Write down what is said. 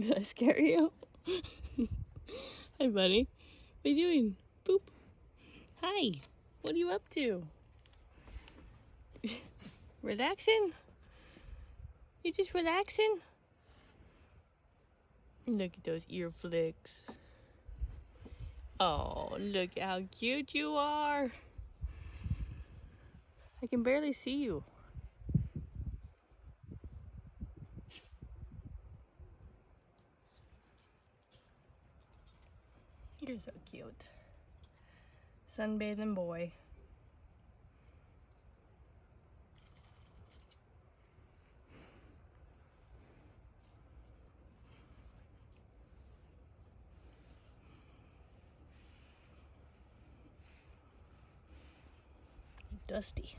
Did I scare you? Hi, buddy. What are you doing? Boop. Hi. What are you up to? Relaxing? You just relaxing? Look at those ear flicks. Oh, look how cute you are. I can barely see you. You're so cute. Sunbathing boy. Dusty.